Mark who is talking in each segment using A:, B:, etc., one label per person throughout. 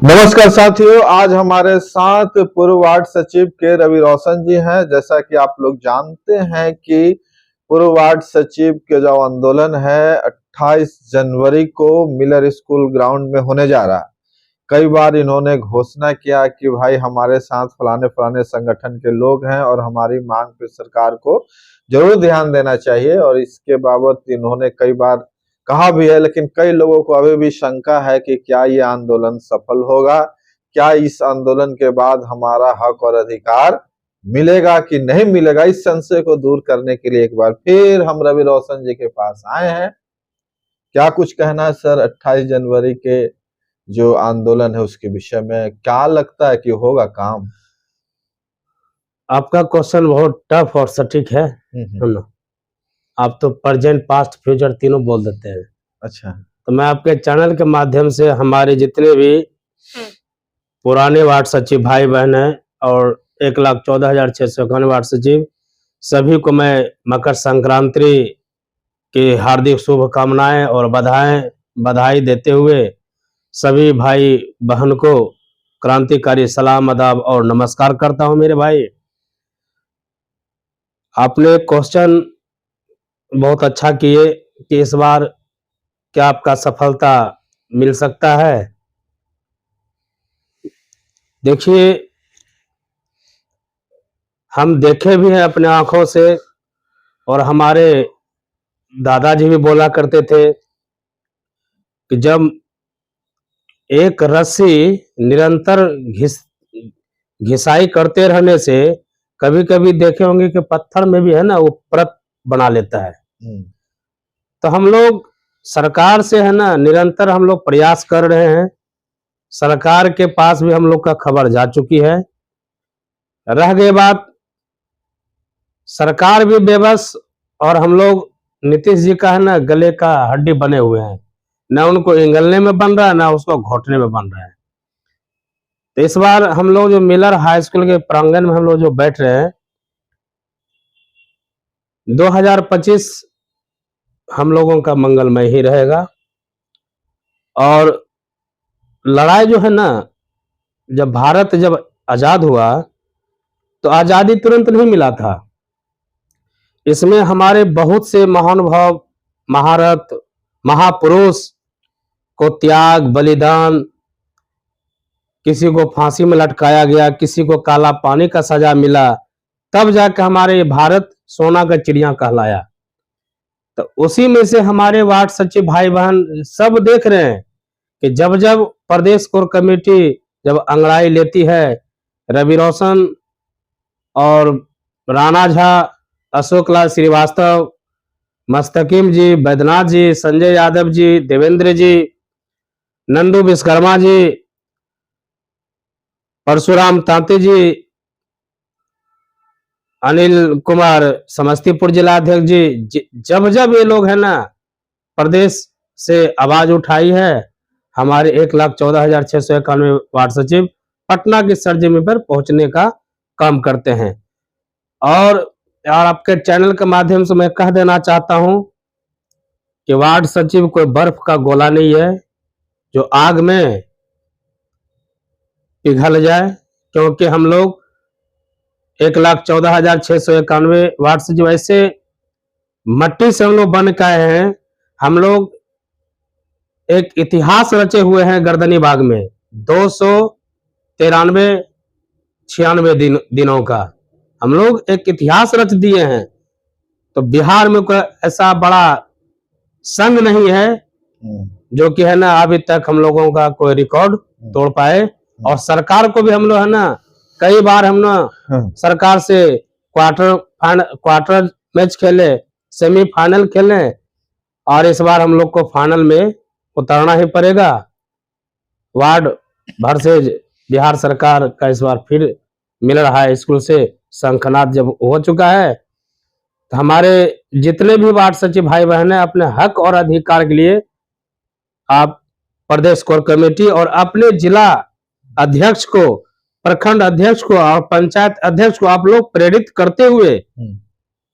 A: नमस्कार साथियों, आज हमारे साथ पूर्व वार्ड सचिव के रवि रोशन जी हैं। जैसा कि आप लोग जानते हैं कि पूर्व वार्ड सचिव के जो आंदोलन है 28 जनवरी को मिलर स्कूल ग्राउंड में होने जा रहा है। कई बार इन्होंने घोषणा किया कि भाई हमारे साथ फलाने फलाने संगठन के लोग हैं और हमारी मांग पे सरकार को जरूर ध्यान देना चाहिए, और इसके बाबत इन्होंने कई बार कहा भी है। लेकिन कई लोगों को अभी भी शंका है कि क्या ये आंदोलन सफल होगा, क्या इस आंदोलन के बाद हमारा हक और अधिकार मिलेगा कि नहीं मिलेगा। इस संशय को दूर करने के लिए एक बार फिर हम रवि रोशन जी के पास आए हैं। क्या कुछ कहना है सर 28 जनवरी के जो आंदोलन है उसके विषय में? क्या लगता है कि होगा काम?
B: आपका क्वेश्चन बहुत टफ और सटीक है ना। आप तो प्रेजेंट पास्ट फ्यूचर तीनों बोल देते हैं।
A: अच्छा,
B: तो मैं आपके चैनल के माध्यम से हमारे जितने भी पुराने वार्ड सचिव भाई बहन हैं और 1,14,691 वार्ड सचिव, सभी को मैं मकर संक्रांति की हार्दिक शुभकामनाएं और बधाई देते हुए सभी भाई बहन को क्रांतिकारी सलाम, आदाब और नमस्कार करता हूं। मेरे भाई, आपने क्वेश्चन बहुत अच्छा किए कि इस बार क्या आपका सफलता मिल सकता है। देखिए, हम देखे भी हैं अपने आंखों से, और हमारे दादाजी भी बोला करते थे कि जब एक रस्सी निरंतर घिसाई करते रहने से कभी कभी देखे होंगे कि पत्थर में भी है ना वो परत बना लेता है। तो हम लोग सरकार से है ना निरंतर हम लोग प्रयास कर रहे हैं। सरकार के पास भी हम लोग का खबर जा चुकी है। रह गई बात, सरकार भी बेबस, और हम लोग नीतीश जी का है ना गले का हड्डी बने हुए हैं। ना उनको इंगलने में बन रहा है, ना उसको घोटने में बन रहा है। तो इस बार हम लोग जो मिलर हाई स्कूल के प्रांगण में हम लोग जो बैठ रहे हैं, 2025 हम लोगों का मंगलमय ही रहेगा। और लड़ाई जो है ना, जब भारत जब आजाद हुआ तो आजादी तुरंत नहीं मिला था। इसमें हमारे बहुत से महानुभाव, महारथ, महापुरुष को त्याग, बलिदान, किसी को फांसी में लटकाया गया, किसी को काला पानी का सजा मिला, तब जाकर हमारे भारत सोना का चिड़िया कहलाया। तो उसी में से हमारे वार्ड सचिव भाई बहन सब देख रहे हैं कि जब जब प्रदेश कोर कमेटी जब अंगड़ाई लेती है, रवि रोशन और राणा झा, अशोक लाल श्रीवास्तव, मस्तकीम जी, बैद्यनाथ जी, संजय यादव जी, देवेंद्र जी, नंदू विश्वकर्मा जी, परशुराम तांते जी, अनिल कुमार समस्तीपुर जिला अध्यक्ष जी, जब जब ये लोग है ना प्रदेश से आवाज उठाई है, हमारे 1,14,691 वार्ड सचिव पटना की सरजमी पर पहुंचने का काम करते हैं। और आपके चैनल के माध्यम से मैं कह देना चाहता हूं कि वार्ड सचिव कोई बर्फ का गोला नहीं है जो आग में पिघल जाए, क्योंकि हम लोग 1,14,691 वार्ड सचिव ऐसे मट्टी से हम लोग बन के आए हैं। हम लोग एक इतिहास रचे हुए हैं गर्दनी बाग में 293-96 दिनों का हम लोग एक इतिहास रच दिए हैं। तो बिहार में कोई ऐसा बड़ा संघ नहीं है जो कि है ना अभी तक हम लोगों का कोई रिकॉर्ड तोड़ पाए। और सरकार को भी हम लोग है ना कई बार हम ना सरकार से क्वार्टर मैच खेले, सेमीफाइनल खेले, और इस बार हम लोग को फाइनल में उतरना ही पड़ेगा। वार्ड भर से बिहार सरकार का इस बार फिर मिलर हाई स्कूल से शंखनाद जब हो चुका है, तो हमारे जितने भी वार्ड सचिव भाई बहन हैं अपने हक और अधिकार के लिए आप प्रदेश कोर कमेटी और अपने जिला अध्यक्ष को, प्रखंड अध्यक्ष को और पंचायत अध्यक्ष को आप लोग प्रेरित करते हुए,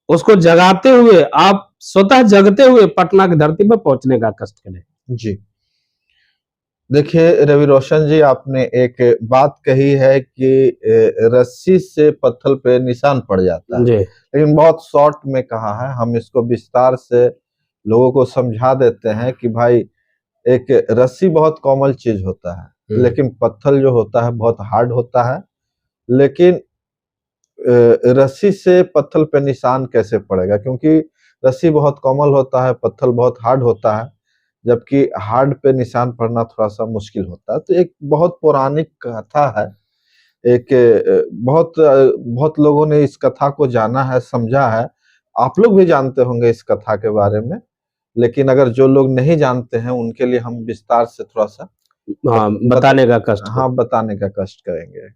B: उसको जगाते हुए, आप स्वतः जगते हुए पटना की धरती पर पहुंचने का कष्ट करें।
A: जी। देखिए रवि रोशन जी, आपने एक बात कही है कि रस्सी से पत्थर पे निशान पड़ जाता है,
B: जी।
A: लेकिन बहुत शॉर्ट में कहा है। हम इसको विस्तार से लोगों को समझा देते हैं कि भाई, एक रस्सी बहुत कोमल चीज होता है, लेकिन पत्थर जो होता है बहुत हार्ड होता है। लेकिन रस्सी से पत्थर पे निशान कैसे पड़ेगा, क्योंकि रस्सी बहुत कोमल होता है, पत्थर बहुत हार्ड होता है, जबकि हार्ड पे निशान पड़ना थोड़ा सा मुश्किल होता है। तो एक बहुत पौराणिक कथा है, एक बहुत लोगों ने इस कथा को जाना है, समझा है। आप लोग भी जानते होंगे इस कथा के बारे में, लेकिन अगर जो लोग नहीं जानते हैं उनके लिए हम विस्तार से थोड़ा सा
B: हाँ, बताने का कष्ट हो।
A: हाँ, बताने का कष्ट करेंगे।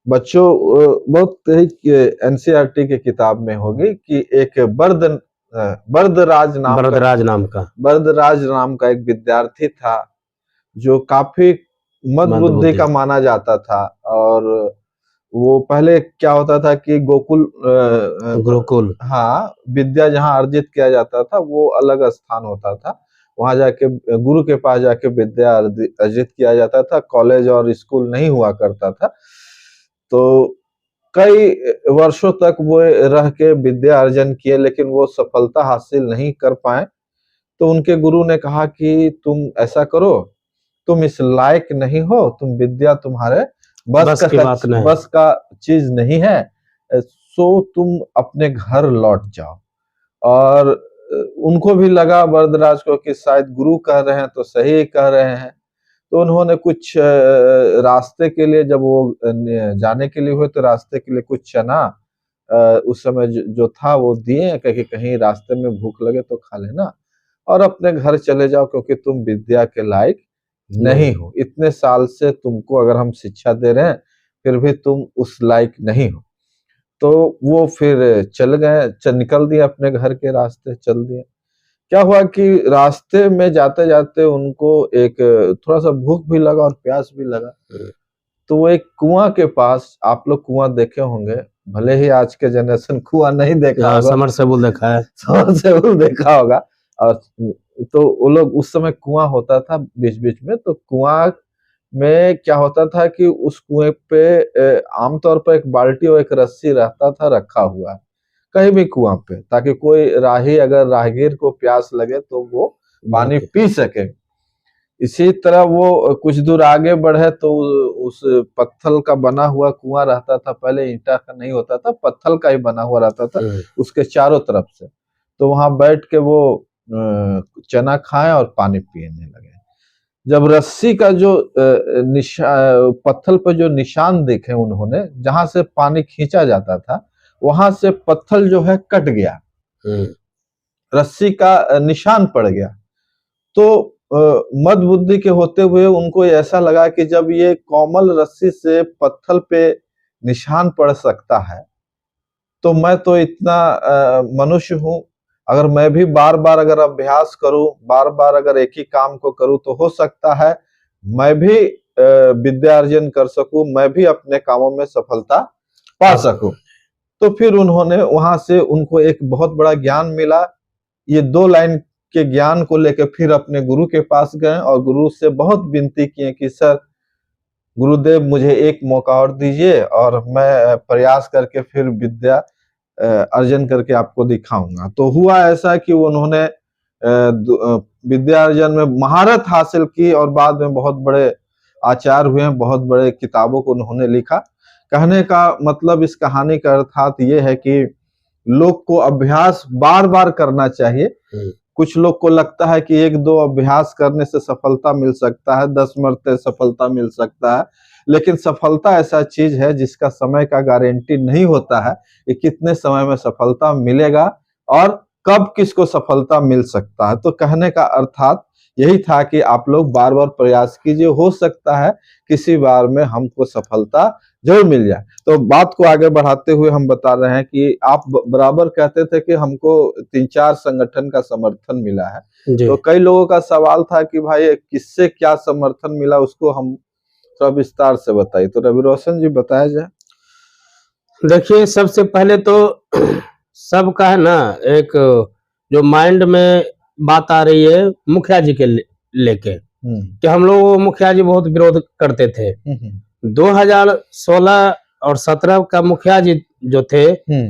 A: बच्चों, बहुत एनसीईआरटी की किताब में होगी कि एक
B: बरदराज नाम का
A: बरदराज नाम का एक विद्यार्थी था, जो काफी मंदबुद्धि
B: मंदबुद्धि।
A: का माना जाता था। और वो पहले क्या होता था कि गोकुल
B: गुरुकुल।
A: हाँ, विद्या जहाँ अर्जित किया जाता था वो अलग स्थान होता था। वहां जाके गुरु के पास जाके विद्या अर्जित किया जाता था। कॉलेज और स्कूल नहीं हुआ करता था। तो कई वर्षों तक वो रह के विद्या अर्जन किए, लेकिन वो सफलता हासिल नहीं कर पाए। तो उनके गुरु ने कहा कि तुम ऐसा करो, तुम इस लायक नहीं हो, तुम विद्या तुम्हारे
B: बस की बात नहीं।
A: बस का चीज नहीं है, सो तुम अपने घर लौट जाओ। और उनको भी लगा वरदराज को कि शायद गुरु कह रहे हैं तो सही कह रहे हैं। तो उन्होंने कुछ रास्ते के लिए, जब वो जाने के लिए हुए, तो रास्ते के लिए कुछ चना उस समय जो था वो दिए, कि कहीं रास्ते में भूख लगे तो खा लेना, और अपने घर चले जाओ, क्योंकि तुम विद्या के लायक नहीं हो। इतने साल से तुमको अगर हम शिक्षा दे रहे हैं, फिर भी तुम उस लायक नहीं हो। तो वो फिर चल गए, निकल दिए अपने घर के रास्ते, चल दिए। क्या हुआ कि रास्ते में जाते जाते उनको एक थोड़ा सा भूख भी लगा और प्यास भी लगा। तो वो एक कुआं के पास, आप लोग कुआं देखे होंगे, भले ही आज के जनरेशन कुआं नहीं देखा होगा,
B: समरसेबुल देखा है।
A: समरसेबुल देखा होगा। और तो वो लोग, उस समय कुआं होता था बीच बीच में, तो कुआं में क्या होता था कि उस कुएं पे आमतौर पर एक बाल्टी और एक रस्सी रहता था रखा हुआ, कहीं भी कुआं पे, ताकि कोई राही, अगर राहगीर को प्यास लगे तो वो पानी पी सके। इसी तरह वो कुछ दूर आगे बढ़े तो उस पत्थर का बना हुआ कुआं रहता था। पहले ईंटा का नहीं होता था, पत्थर का ही बना हुआ रहता था उसके चारों तरफ से। तो वहां बैठ के वो चना खाए और पानी पीने लगे। जब रस्सी का जो पत्थर पर जो निशान देखे उन्होंने, जहां से पानी खींचा जाता था, वहां से पत्थर जो है कट गया, रस्सी का निशान पड़ गया। तो मद बुद्धि के होते हुए उनको ऐसा लगा कि जब ये कोमल रस्सी से पत्थर पे निशान पड़ सकता है, तो मैं तो इतना मनुष्य हूं, अगर मैं भी बार बार अगर अभ्यास करूं, बार बार अगर एक ही काम को करूं, तो हो सकता है मैं भी विद्या अर्जन कर सकूं, मैं भी अपने कामों में सफलता पा सकूं। तो फिर उन्होंने वहां से, उनको एक बहुत बड़ा ज्ञान मिला। ये 2 लाइन के ज्ञान को लेकर फिर अपने गुरु के पास गए और गुरु से बहुत विनती किए कि सर, गुरुदेव मुझे एक मौका और दीजिए, और मैं प्रयास करके फिर विद्या अर्जन करके आपको दिखाऊंगा। तो हुआ ऐसा कि उन्होंने विद्या अर्जन में महारत हासिल की, और बाद में बहुत बड़े आचार्य हुए, बहुत बड़े किताबों को उन्होंने लिखा। कहने का मतलब, इस कहानी का अर्थात ये है कि लोग को अभ्यास बार बार करना चाहिए। कुछ लोग को लगता है कि 1-2 अभ्यास करने से सफलता मिल सकता है, 10 मरते सफलता मिल सकता है, लेकिन सफलता ऐसा चीज है जिसका समय का गारंटी नहीं होता है कि कितने समय में सफलता मिलेगा और कब किसको सफलता मिल सकता है। तो कहने का अर्थात यही था कि आप लोग बार बार प्रयास कीजिए, हो सकता है किसी बार में हमको सफलता जरूर मिल जाए। तो बात को आगे बढ़ाते हुए हम बता रहे हैं कि आप बराबर कहते थे कि हमको 3-4 संगठन का समर्थन मिला है। तो कई लोगों का सवाल था कि भाई किससे क्या समर्थन मिला, उसको हम थोड़ा विस्तार से बताइए। तो रवि रोशन जी बताया जाए।
B: देखिए, सबसे पहले तो सबका है ना, एक जो माइंड में बात आ रही है मुखिया जी के लेके, कि हम लोग मुखिया जी बहुत विरोध करते थे। 2016 और 17 का मुखिया जी जो थे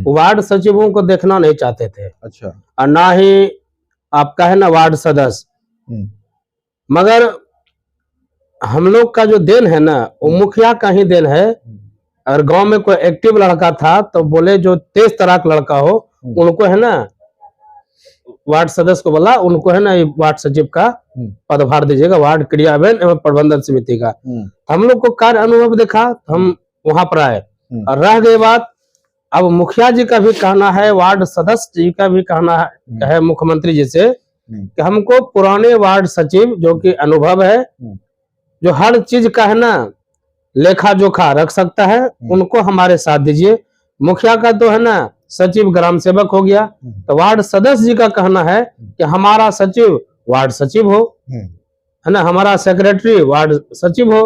B: वार्ड सचिवों को देखना नहीं चाहते थे।
A: अच्छा।
B: और ना ही आपका है ना वार्ड सदस्य। मगर हम लोग का जो देन है ना वो मुखिया का ही देन है। अगर गांव में कोई एक्टिव लड़का था तो बोले जो तेज तराक लड़का हो उनको है ना वार्ड सदस्य को बोला उनको है ना वार्ड सचिव का पदभार दीजिएगा, वार्ड क्रियान्वयन एवं प्रबंधन समिति का। हम लोग को कार्य अनुभव देखा, हम वहां पर आए। और रह गई बात, अब मुखिया जी का भी कहना है, वार्ड सदस्य जी का भी कहना है मुख्यमंत्री जी से कि हमको पुराने वार्ड सचिव जो कि अनुभव है, जो हर चीज का है ना लेखा जोखा रख सकता है, उनको हमारे साथ दीजिए। मुखिया का तो है ना सचिव ग्राम सेवक हो गया, तो वार्ड सदस्य जी का कहना है कि हमारा सचिव वार्ड सचिव हो, है ना, हमारा सेक्रेटरी वार्ड सचिव हो।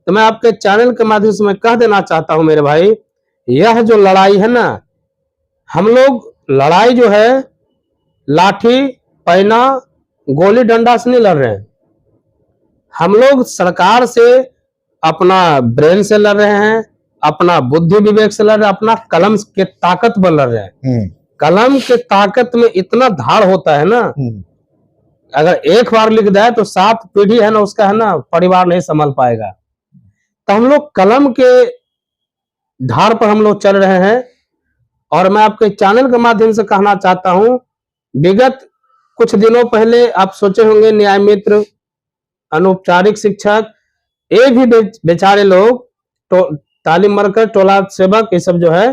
B: तो मैं आपके चैनल के माध्यम से मैं कह देना चाहता हूं मेरे भाई, यह जो लड़ाई है ना, हम लोग लड़ाई जो है लाठी पैना गोली डंडा से नहीं लड़ रहे हैं। हम लोग सरकार से अपना ब्रेन से लड़ रहे हैं, अपना बुद्धि विवेक से लड़ रहे हैं, अपना कलम के ताकत पर लड़ रहे हैं। कलम के ताकत में इतना धार होता है ना, अगर एक बार लिख जाए तो 7 पीढ़ी है ना उसका है ना परिवार नहीं संभाल पाएगा। तो हम लोग कलम के धार पर हम लोग चल रहे हैं। और मैं आपके चैनल के माध्यम से कहना चाहता हूं, विगत कुछ दिनों पहले आप सोचे होंगे न्याय मित्र, अनौपचारिक शिक्षक, ये भी बेचारे लोग तो तालीम वर्कर, टोला सेवक, ये सब जो है,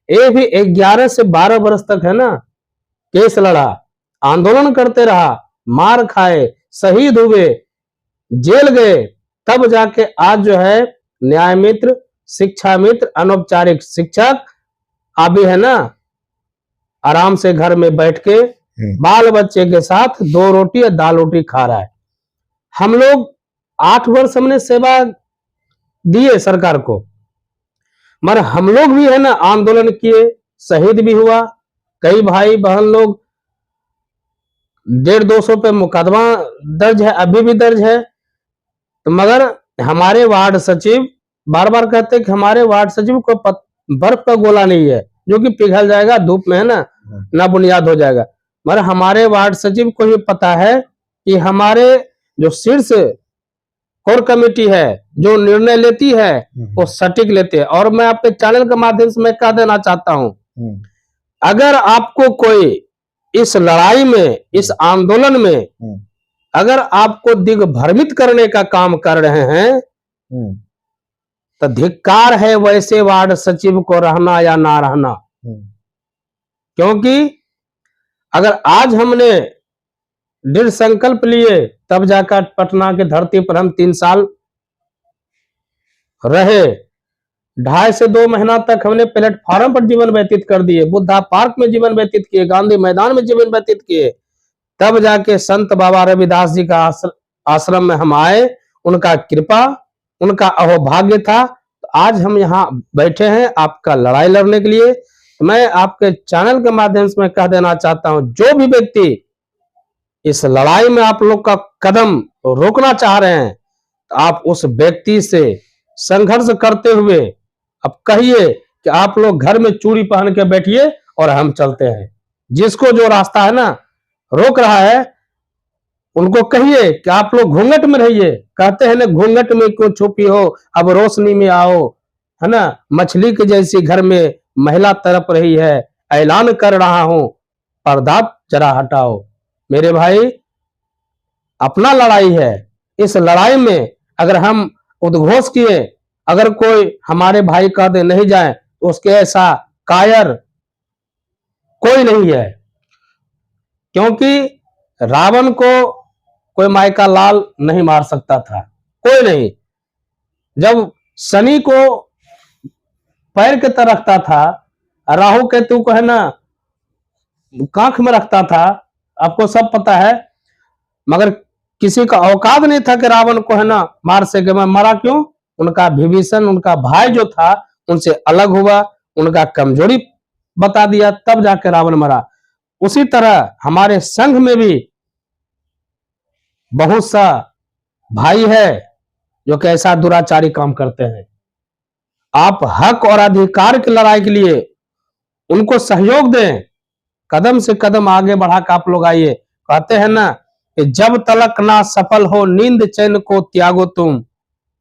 B: ये भी 11 से 12 वर्ष तक है ना केस लड़ा, आंदोलन करते रहा, मार खाए, शहीद हुए, जेल गए, तब जाके आज जो है न्याय मित्र, शिक्षा मित्र, अनौपचारिक शिक्षक अभी है ना आराम से घर में बैठ के बाल बच्चे के साथ 2 रोटी या दाल रोटी खा रहा है। हम लोग 8 वर्ष हमने सेवा दिए सरकार को, मगर हम लोग भी है ना आंदोलन किए, शहीद भी हुआ, कई भाई बहन लोग 150-200 पे मुकदमा दर्ज है, अभी भी दर्ज है। तो मगर हमारे वार्ड सचिव बार बार कहते हैं कि हमारे वार्ड सचिव को बर्फ का गोला नहीं है जो कि पिघल जाएगा धूप में, है ना बुनियाद हो जाएगा। मगर हमारे वार्ड सचिव को भी पता है कि हमारे जो शीर्ष कोर कमेटी है जो निर्णय लेती है वो सटीक लेते हैं। और मैं आपके चैनल के माध्यम से मैं कह देना चाहता हूं, अगर आपको कोई इस लड़ाई में, इस आंदोलन में अगर आपको दिग्भ्रमित करने का काम कर रहे हैं तो धिक्कार है वैसे वार्ड सचिव को रहना या ना रहना। क्योंकि अगर आज हमने दृढ़ संकल्प लिए तब जाकर पटना के धरती पर हम 3 साल रहे, 2.5 से 2 महीना तक हमने प्लेटफॉर्म पर जीवन व्यतीत कर दिए, बुद्धा पार्क में जीवन व्यतीत किए, गांधी मैदान में जीवन व्यतीत किए, तब जाके संत बाबा रविदास जी का आश्रम में हम आए। उनका कृपा, उनका अहोभाग्य था, तो आज हम यहाँ बैठे हैं आपका लड़ाई लड़ने के लिए। मैं आपके चैनल के माध्यम से मैं कह देना चाहता हूं, जो भी व्यक्ति इस लड़ाई में आप लोग का कदम रोकना चाह रहे हैं, तो आप उस व्यक्ति से संघर्ष करते हुए अब कहिए कि आप लोग घर में चूड़ी पहन के बैठिए और हम चलते हैं। जिसको जो रास्ता है ना रोक रहा है उनको कहिए कि आप लोग घूंघट में रहिए। कहते हैं ना घूंघट में क्यों छुपी हो, अब रोशनी में आओ, है ना, मछली के जैसी घर में महिला तड़प रही है, ऐलान कर रहा हूं पर्दा जरा हटाओ। मेरे भाई अपना लड़ाई है, इस लड़ाई में अगर हम उद्घोष किए, अगर कोई हमारे भाई कह दे नहीं जाए तो उसके ऐसा कायर कोई नहीं है। क्योंकि रावण को कोई माई का लाल नहीं मार सकता था, कोई नहीं। जब शनि को पैर के तरह रखता था, राहु केतु को है ना कांख में रखता था, आपको सब पता है, मगर किसी का औकात नहीं था कि रावण को है ना मार सके। मैं मरा क्यों? उनका विभीषण, उनका भाई जो था उनसे अलग हुआ, उनका कमजोरी बता दिया, तब जाकर रावण मरा। उसी तरह हमारे संघ में भी बहुत सा भाई है जो कि ऐसा दुराचारी काम करते हैं। आप हक और अधिकार की लड़ाई के लिए उनको सहयोग दें, कदम से कदम आगे बढ़ा कर आप लोग आइए। कहते हैं ना कि जब तलक ना सफल हो नींद चैन को त्यागो तुम,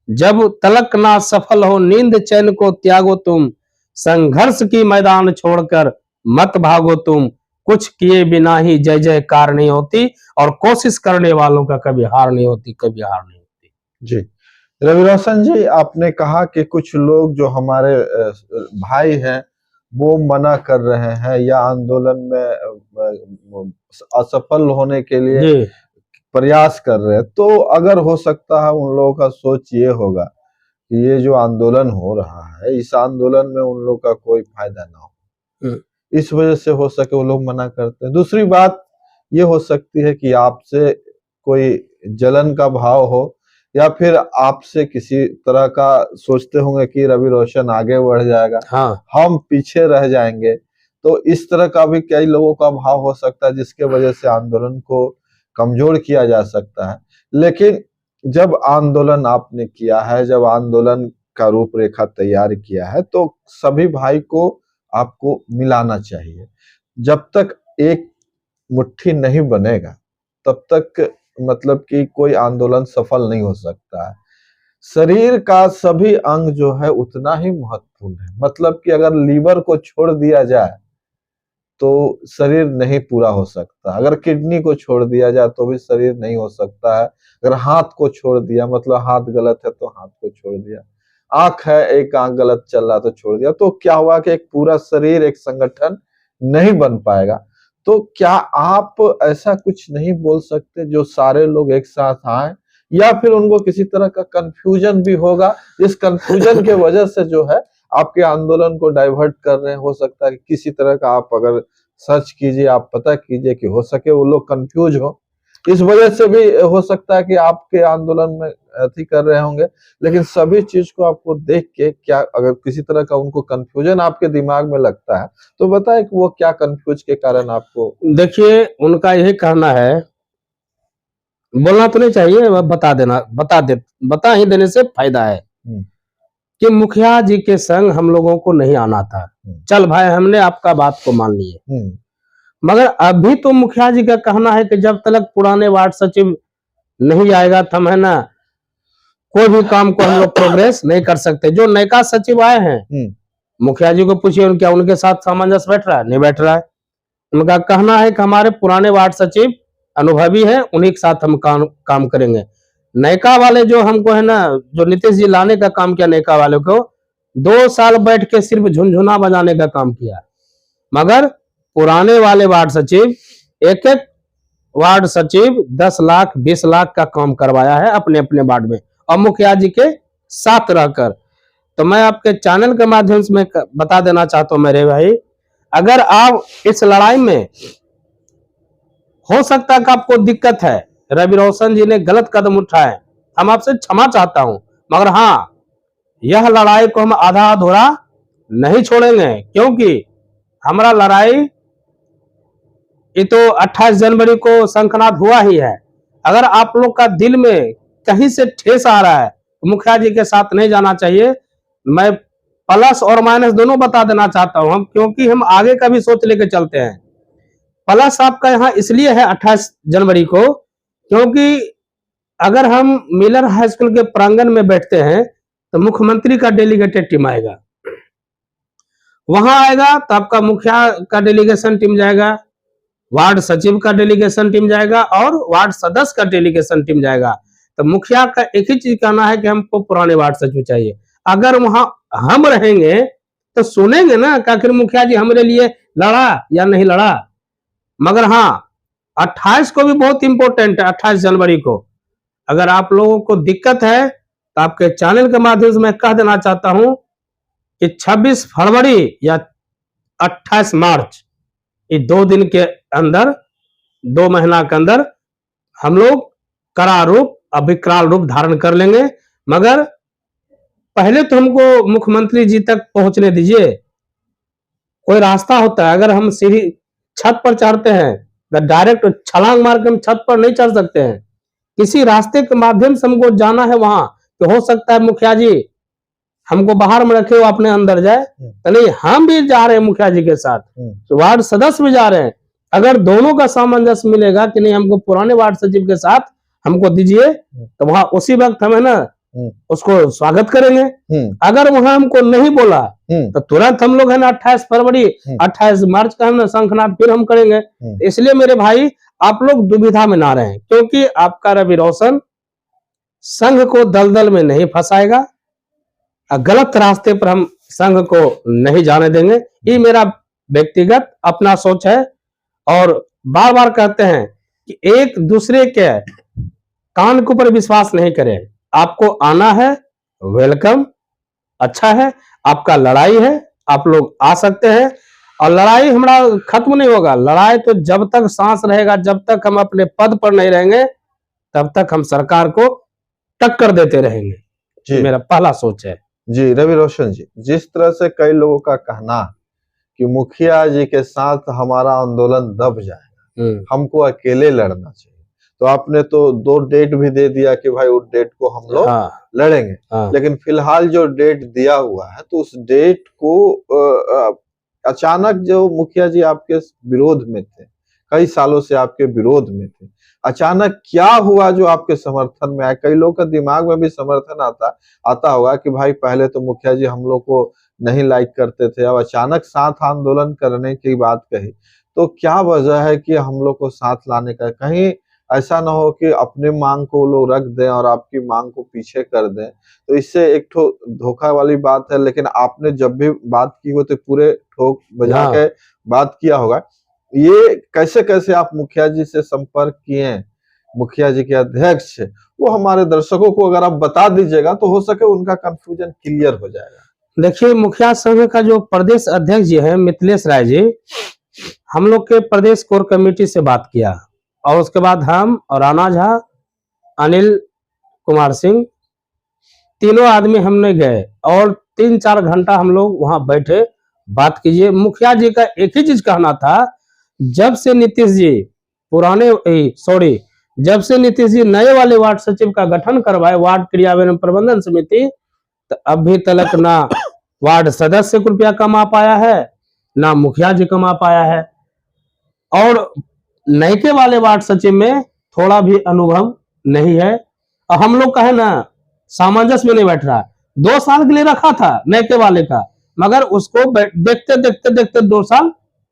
B: जब तलक ना सफल हो नींद चैन को त्यागो तुम, संघर्ष की मैदान छोड़कर मत भागो तुम, कुछ किए बिना ही जय जयकार नहीं होती, और कोशिश करने वालों का कभी हार नहीं होती, कभी हार नहीं होती।
A: जी रवि रोशन जी, आपने कहा कि कुछ लोग जो हमारे भाई हैं वो मना कर रहे हैं या आंदोलन में असफल होने के लिए
B: जी
A: प्रयास कर रहे हैं, तो अगर हो सकता है उन लोगों का सोच ये होगा कि ये जो आंदोलन हो रहा है, इस आंदोलन में उन लोग का कोई फायदा ना हो, इस वजह से हो सके वो लोग मना करते हैं। दूसरी बात ये हो सकती है कि आपसे कोई जलन का भाव हो, या फिर आपसे किसी तरह का सोचते होंगे कि रवि रोशन आगे बढ़ जाएगा,
B: हाँ
A: हम पीछे रह जाएंगे। तो इस तरह का भी कई लोगों का भाव हो सकता है, जिसके वजह से आंदोलन को कमजोर किया जा सकता है। लेकिन जब आंदोलन आपने किया है, जब आंदोलन का रूपरेखा तैयार किया है, तो सभी भाई को आपको मिलाना चाहिए। जब तक एक मुट्ठी नहीं बनेगा तब तक मतलब कि कोई आंदोलन सफल नहीं हो सकता है। शरीर का सभी अंग जो है उतना ही महत्वपूर्ण है। मतलब कि अगर लीवर को छोड़ दिया जाए तो शरीर नहीं पूरा हो सकता, अगर किडनी को छोड़ दिया जाए तो भी शरीर नहीं हो सकता है, अगर हाथ को छोड़ दिया, मतलब हाथ गलत है तो हाथ को छोड़ दिया, आंख है एक आंख गलत चल रहा तो छोड़ दिया, तो क्या हुआ कि एक पूरा शरीर, एक संगठन नहीं बन पाएगा। तो क्या आप ऐसा कुछ नहीं बोल सकते जो सारे लोग एक साथ आए, या फिर उनको किसी तरह का कंफ्यूजन भी होगा, जिस कंफ्यूजन के वजह से जो है आपके आंदोलन को डाइवर्ट कर रहे हैं। हो सकता है कि किसी तरह का आप अगर सर्च कीजिए, आप पता कीजिए कि हो सके वो लोग कंफ्यूज हो, इस वजह से भी हो सकता है कि आपके आंदोलन में अथी कर रहे होंगे। लेकिन सभी चीज को आपको देख के क्या अगर किसी तरह का उनको कंफ्यूजन आपके दिमाग में लगता है तो बताए कि वो क्या कंफ्यूज के कारण आपको।
B: देखिए उनका यही कहना है, बोलना तो नहीं चाहिए, बता देना, बता ही देने से फायदा है कि मुखिया जी के संग हम लोगों को नहीं आना था। चल भाई हमने आपका बात को मान लिए, मगर अभी तो मुखिया जी का कहना है कि जब तक पुराने वार्ड सचिव नहीं आएगा तो हम है ना कोई भी काम को हम लोग प्रोग्रेस नहीं कर सकते। जो नयका सचिव आए हैं मुखिया जी को पूछिए क्या उनके साथ सामंजस्य बैठ रहा है? नहीं बैठ रहा है। उनका कहना है कि हमारे पुराने वार्ड सचिव अनुभवी है, उन्हीं के साथ हम काम करेंगे। नयका वाले जो हमको है ना, जो नीतीश जी लाने का काम किया, नयका वाले को 2 साल बैठ के सिर्फ झुनझुना बजाने का काम किया, मगर पुराने वाले वार्ड सचिव एक एक वार्ड सचिव 10 लाख 20 लाख का काम करवाया है अपने अपने वार्ड में, और मुखिया जी के साथ रहकर। तो मैं आपके चैनल के माध्यम से मैं बता देना चाहता हूं मेरे भाई, अगर आप इस लड़ाई में हो सकता है कि आपको दिक्कत है, रवि रोशन जी ने गलत कदम उठाए, हम आपसे क्षमा चाहता हूं, मगर हाँ यह लड़ाई को हम आधा अधूरा नहीं छोड़ेंगे, क्योंकि हमारा लड़ाई ये तो 28 जनवरी को शंखनाद हुआ ही है। अगर आप लोग का दिल में कहीं से ठेस आ रहा है तो मुखिया जी के साथ नहीं जाना चाहिए। मैं प्लस और माइनस दोनों बता देना चाहता हूं हम, क्योंकि हम आगे का भी सोच लेके चलते हैं। प्लस आपका यहाँ इसलिए है 28 जनवरी को, क्योंकि अगर हम मिलर हाई स्कूल के प्रांगण में बैठते हैं तो मुख्यमंत्री का डेलीगेटेड टीम आएगा, वहां आएगा तो आपका मुखिया का डेलीगेशन टीम जाएगा, वार्ड सचिव का डेलीगेशन टीम जाएगा और वार्ड सदस्य का डेलीगेशन टीम जाएगा। तो मुखिया का एक ही चीज कहना है कि हमको पुराने वार्ड सचिव चाहिए। अगर वहां हम रहेंगे तो सुनेंगे ना कि आखिर मुखिया जी हमारे लिए लड़ा या नहीं लड़ा। मगर हाँ 28 को भी बहुत इंपॉर्टेंट है, 28 जनवरी को अगर आप लोगों को दिक्कत है तो आपके चैनल के माध्यम से मैं कह देना चाहता हूं कि 26 फरवरी या 28 मार्च, ये 2 दिन के अंदर, 2 महीना के अंदर हम लोग कड़ा रूप, अभिक्राल रूप धारण कर लेंगे। मगर पहले तो हमको मुख्यमंत्री जी तक पहुंचने दीजिए। कोई रास्ता होता है, अगर हम सीढ़ी छत पर चढ़ते हैं तो डायरेक्ट छलांग मार के हम छत पर नहीं चढ़ सकते हैं। किसी रास्ते के माध्यम से हमको जाना है वहां, तो हो सकता है मुखिया जी हमको बाहर में रखे, वो अपने अंदर जाए, तो नहीं, हम भी जा रहे हैं मुखिया जी के साथ, तो वार्ड सदस्य भी जा रहे हैं। अगर दोनों का सामंजस्य मिलेगा कि नहीं हमको पुराने वार्ड सचिव के साथ हमको दीजिए, तो वहां उसी वक्त हम है ना उसको स्वागत करेंगे। अगर वहां हमको नहीं बोला तो तुरंत हम लोग है ना 28 फरवरी 28 मार्च का हम ना शंखनाद फिर हम करेंगे। इसलिए मेरे भाई आप लोग दुविधा में ना रहें, क्योंकि आपका रवि रोशन संघ को दलदल में नहीं फंसाएगा, गलत रास्ते पर हम संघ को नहीं जाने देंगे। ये मेरा व्यक्तिगत अपना सोच है। और बार बार कहते हैं कि एक दूसरे के कान के ऊपर विश्वास नहीं करें। आपको आना है, वेलकम, अच्छा है, आपका लड़ाई है, आप लोग आ सकते हैं। और लड़ाई हमारा खत्म नहीं होगा, लड़ाई तो जब तक सांस रहेगा, जब तक हम अपने पद पर नहीं रहेंगे, तब तक हम सरकार को टक्कर देते रहेंगे।
A: जी
B: मेरा पहला सोच है।
A: जी रवि रोशन जी, जिस तरह से कई लोगों का कहना कि मुखिया जी के साथ हमारा आंदोलन दब जाएगा, हमको अकेले लड़ना चाहिए, तो आपने तो 2 डेट भी दे दिया कि भाई उस डेट को हम लोग लड़ेंगे। लेकिन फिलहाल जो डेट दिया हुआ है, तो उस डेट को अचानक जो मुखिया जी आपके विरोध में थे, कई सालों से आपके विरोध में थे, अचानक क्या हुआ जो आपके समर्थन में आया? कई लोगों का दिमाग में भी समर्थन आता होगा कि भाई पहले तो मुखिया जी हम लोग को नहीं लाइक करते थे, अब अचानक साथ आंदोलन करने की बात कही, तो क्या वजह है कि हम लोग को साथ लाने का? कहीं ऐसा ना हो कि अपने मांग को लोग रख दें और आपकी मांग को पीछे कर दें, तो इससे एक ठो धोखा वाली बात है। लेकिन आपने जब भी बात की हो तो पूरे ठोक बजा के बात किया होगा। ये कैसे कैसे आप मुखिया जी से संपर्क किए, मुखिया जी के अध्यक्ष, वो हमारे दर्शकों को अगर आप बता दीजिएगा तो हो सके उनका कंफ्यूजन क्लियर हो जाएगा।
B: देखिए, मुखिया संघ का जो प्रदेश अध्यक्ष जी है मिथिलेश राय जी, हम लोग के प्रदेश कोर कमेटी से बात किया, और उसके बाद हम और राणा झा, अनिल कुमार सिंह, तीनों आदमी हमने गए और 3-4 घंटा हम लोग वहां बैठे, बात कीजिए। मुखिया जी का एक ही चीज कहना था, जब से नीतीश जी जब से नीतीश जी नए वाले वार्ड सचिव का गठन करवाए, वार्ड क्रियान्वयन प्रबंधन समिति, तो अभी तक ना वार्ड सदस्य को रुपया कमा पाया है, ना मुखिया जी कमा पाया है। और नैके वाले वार्ड सचिव में थोड़ा भी अनुभव नहीं है, और हम लोग का है ना सामंजस्य में नहीं बैठ रहा। 2 साल के लिए रखा था नैके वाले का, मगर उसको देखते देखते देखते 2 साल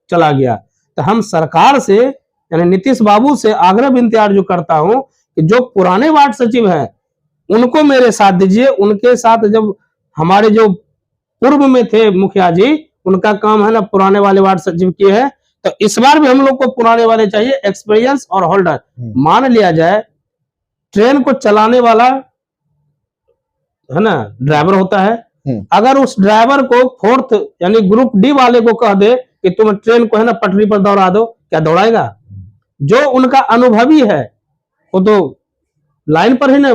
B: चला गया। तो हम सरकार से यानी नीतीश बाबू से आग्रह विनती अर्ज करता हूं कि जो पुराने वार्ड सचिव हैं उनको मेरे साथ दीजिए। उनके साथ जब हमारे जो पूर्व में थे मुखिया जी, उनका काम है ना पुराने वाले वार्ड सचिव किए हैं, तो इस बार भी हम लोग को पुराने वाले चाहिए, एक्सपीरियंस और होल्डर। मान लिया जाए ट्रेन को चलाने वाला है ना ड्राइवर होता है, अगर उस ड्राइवर को 4th यानी ग्रुप डी वाले को कह दे कि तुम ट्रेन को है ना पटरी पर दौड़ा दो, क्या दौड़ाएगा? जो उनका अनुभवी है वो तो लाइन पर ही ना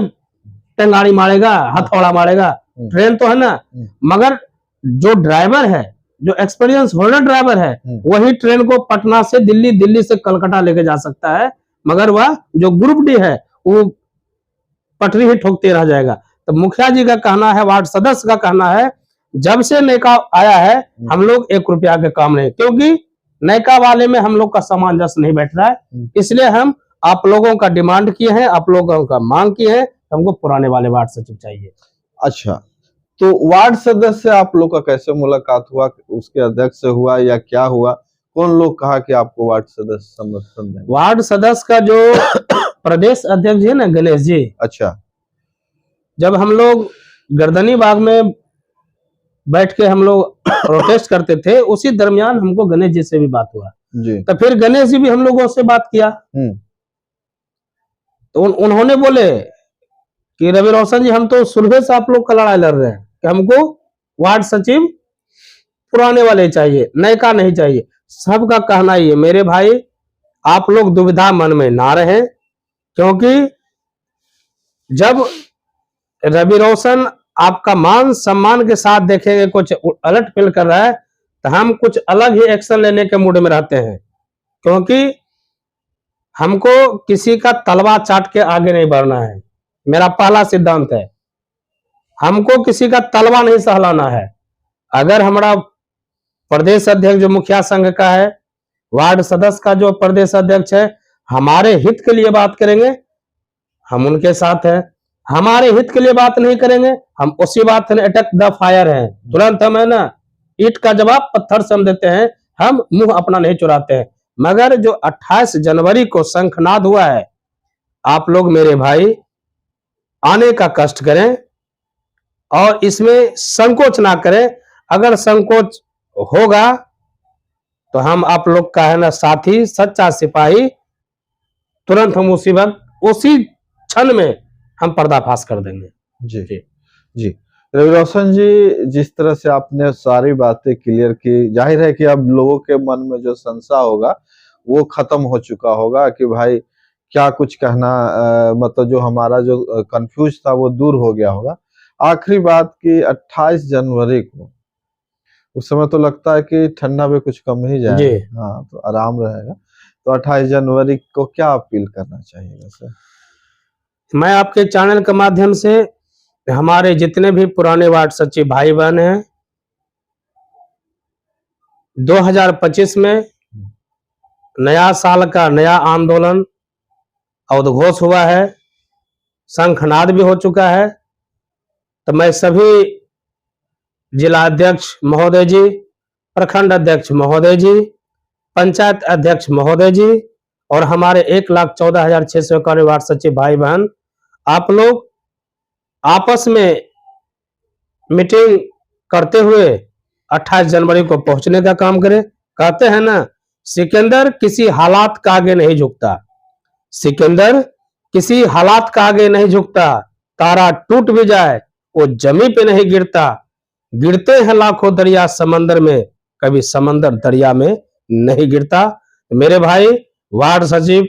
B: टेंगाड़ी मारेगा, हथौड़ा मारेगा, ट्रेन तो है ना। मगर जो ड्राइवर है, जो एक्सपीरियंस होल्डर ड्राइवर है, वही ट्रेन को पटना से दिल्ली, दिल्ली से कलकत्ता लेके जा सकता है। मगर वह जो ग्रुप डी है वो पटरी ही ठोकते रह जाएगा। तो मुखिया जी का कहना है, वार्ड सदस्य का कहना है, जब से नैका आया है हम लोग 1 रुपया के काम नहीं, क्योंकि नैका वाले में हम लोग का सामंजस्य नहीं बैठ रहा है। इसलिए हम आप लोगों का डिमांड किए हैं, आप लोगों का मांग किए हैं, हमको पुराने वाले वार्ड सचिव चाहिए।
A: अच्छा, तो वार्ड सदस्य से आप लोग का कैसे मुलाकात हुआ? उसके अध्यक्ष से हुआ या क्या हुआ? कौन लोग कहा कि आपको वार्ड सदस्य समर्थन दें?
B: वार्ड सदस्य का जो प्रदेश अध्यक्ष है ना गणेश जी,
A: अच्छा,
B: जब हम लोग गर्दनी बाग में बैठ के हम लोग प्रोटेस्ट करते थे, उसी दरमियान हमको गणेश जी से भी बात हुआ
A: जी।
B: तो फिर गणेश जी भी हम लोगों से बात किया, तो उन्होंने बोले कि रवि रोशन जी, हम तो सुलह से आप लोग का लड़ाई लड़ रहे हैं कि हमको वार्ड सचिव पुराने वाले चाहिए, नैका नहीं चाहिए। सबका कहना ही है मेरे भाई, आप लोग दुविधा मन में ना रहे, क्योंकि जब रवि रोशन आपका मान सम्मान के साथ देखेंगे कुछ अलट फील कर रहा है, तो हम कुछ अलग ही एक्शन लेने के मूड में रहते हैं। क्योंकि हमको किसी का तलवा चाट के आगे नहीं बढ़ना है। मेरा पहला सिद्धांत है, हमको किसी का तलवा नहीं सहलाना है। अगर हमारा प्रदेश अध्यक्ष जो मुखिया संघ का है, वार्ड सदस्य का जो प्रदेश अध्यक्ष है, हमारे हित के लिए बात करेंगे, हम उनके साथ हैं। हमारे हित के लिए बात नहीं करेंगे, हम उसी बात में अटैक द फायर हैं। तुरंत हम है ना ईंट का जवाब पत्थर से हम देते हैं, हम मुंह अपना नहीं चुराते हैं। मगर जो 28 जनवरी को शंखनाद हुआ है, आप लोग मेरे भाई आने का कष्ट करें और इसमें संकोच ना करें। अगर संकोच होगा तो हम आप लोग का है ना साथी, सच्चा सिपाही, तुरंत हम उसी वक्त उसी क्षण में हम पर्दाफाश कर देंगे।
A: जी जी रवि रोशन जी, जिस तरह से आपने सारी बातें क्लियर की, जाहिर है कि अब लोगों के मन में जो संशय होगा वो खत्म हो चुका होगा कि भाई क्या कुछ कहना, मतलब जो हमारा जो कंफ्यूज था वो दूर हो गया होगा। आखिरी बात कि 28 जनवरी को, उस समय तो लगता है कि ठंडा भी कुछ कम ही
B: जी।
A: जाएगा, हाँ तो आराम रहेगा। तो 28 जनवरी को क्या अपील करना चाहिए वैसे?
B: मैं आपके चैनल के माध्यम से हमारे जितने भी पुराने वार्ड सचिव भाई बहन हैं, 2025 में नया साल का नया आंदोलन उद्घोष हुआ है, शंखनाद भी हो चुका है। तो मैं सभी जिला अध्यक्ष महोदय जी, प्रखंड अध्यक्ष महोदय जी, पंचायत अध्यक्ष महोदय जी और हमारे 1,14,691 वार्ड सचिव भाई बहन, आप लोग आपस में मीटिंग करते हुए 28 जनवरी को पहुंचने का काम करें। कहते हैं ना, सिकंदर किसी हालात का आगे नहीं झुकता, सिकंदर किसी हालात का आगे नहीं झुकता। तारा टूट भी जाए वो जमीन पे नहीं गिरता। गिरते हैं लाखों दरिया समंदर में, कभी समंदर दरिया में नहीं गिरता। मेरे भाई वार्ड सचिव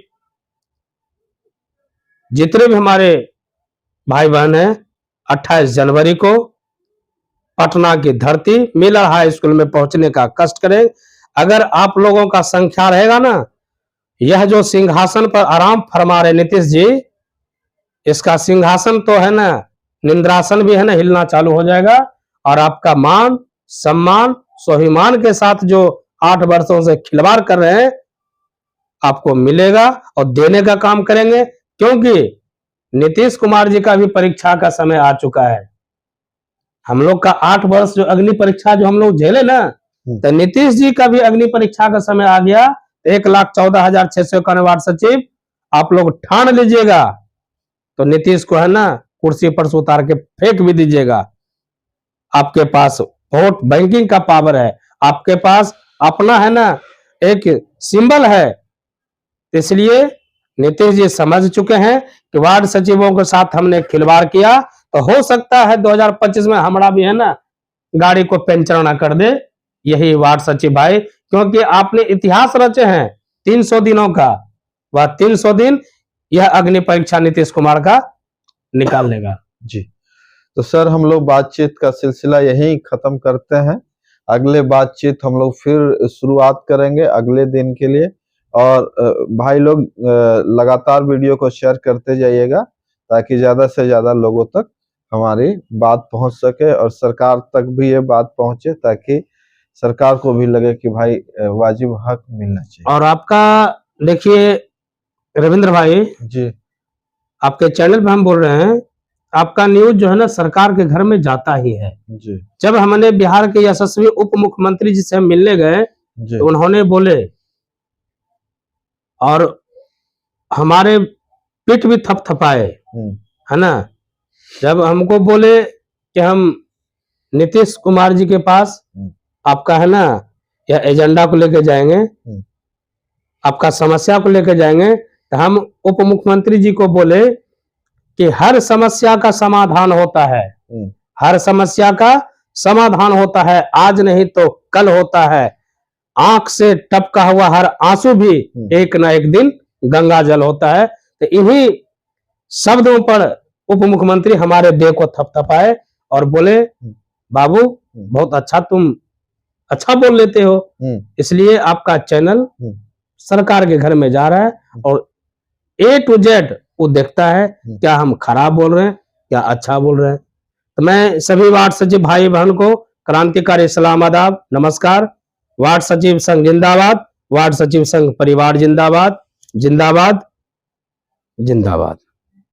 B: जितने भी हमारे भाई बहन हैं, 28 जनवरी को पटना की धरती मिलर हाई स्कूल में पहुंचने का कष्ट करें। अगर आप लोगों का संख्या रहेगा ना, यह जो सिंहासन पर आराम फरमा रहे नीतीश जी, इसका सिंहासन तो है ना, निंद्रासन भी है ना, हिलना चालू हो जाएगा। और आपका मान सम्मान स्वाभिमान के साथ जो 8 वर्षों से खिलवाड़ कर रहे हैं, आपको मिलेगा और देने का काम करेंगे। क्योंकि नीतीश कुमार जी का भी परीक्षा का समय आ चुका है। हम लोग का 8 वर्ष जो अग्नि परीक्षा जो हम लोग झेले ना, तो नीतीश जी का भी अग्नि परीक्षा का समय आ गया। 1,14,691 वार्ड सचिव आप लोग ठान लीजिएगा, तो नीतीश को है ना कुर्सी पर से उतार के फेंक भी दीजिएगा। आपके पास वोट बैंकिंग का पावर है, आपके पास अपना है ना एक सिंबल है। इसलिए नीतीश जी समझ चुके हैं कि वार्ड सचिवों के साथ हमने खिलवाड़ किया, तो हो सकता है 2025 में हमारा भी है ना गाड़ी को पंचर ना कर दे यही वार्ड सचिव भाई। क्योंकि आपने इतिहास रचे हैं 300 दिनों का, वह 300 दिन यह अग्नि परीक्षा नीतीश कुमार का निकाल लेगा।
A: जी, तो सर हम लोग बातचीत का सिलसिला यहीं खत्म करते हैं। अगले बातचीत हम लोग फिर शुरुआत करेंगे अगले दिन के लिए। और भाई लोग लगातार वीडियो को शेयर करते जाइएगा ताकि ज्यादा से ज्यादा लोगों तक हमारी बात पहुंच सके और सरकार तक भी ये बात पहुंचे, ताकि सरकार को भी लगे कि भाई वाजिब हक मिलना चाहिए।
B: और आपका देखिए रविंद्र भाई
A: जी,
B: आपके चैनल पे हम बोल रहे हैं, आपका न्यूज जो है ना सरकार के घर में जाता ही है।
A: जी,
B: जब हमने बिहार के यशस्वी उप मुख्यमंत्री जी से हम मिलने गए
A: जी,
B: तो उन्होंने बोले और हमारे पीठ भी थपथपाए, है ना। जब हमको बोले कि हम नीतीश कुमार जी के पास आपका है ना यह एजेंडा को लेकर जाएंगे, आपका समस्या को लेकर जाएंगे, तो हम उप मुख्यमंत्री जी को बोले कि हर समस्या का समाधान होता है, हर समस्या का समाधान होता है, आज नहीं तो कल होता है। आंख से टपका हुआ हर आंसू भी एक ना एक दिन गंगा जल होता है। तो इन्हीं शब्दों पर उप मुख्यमंत्री हमारे देह को थपथपाए और बोले बाबू बहुत अच्छा, तुम अच्छा बोल लेते हो, इसलिए आपका चैनल सरकार के घर में जा रहा है और A to Z वो देखता है क्या हम खराब बोल रहे हैं, क्या अच्छा बोल रहे हैं। तो मैं सभी वार्ड सचिव भाई बहन को क्रांतिकारी सलाम आदाब, नमस्कार। वार्ड सचिव संघ जिंदाबाद, वार्ड सचिव संघ परिवार जिंदाबाद, जिंदाबाद, जिंदाबाद।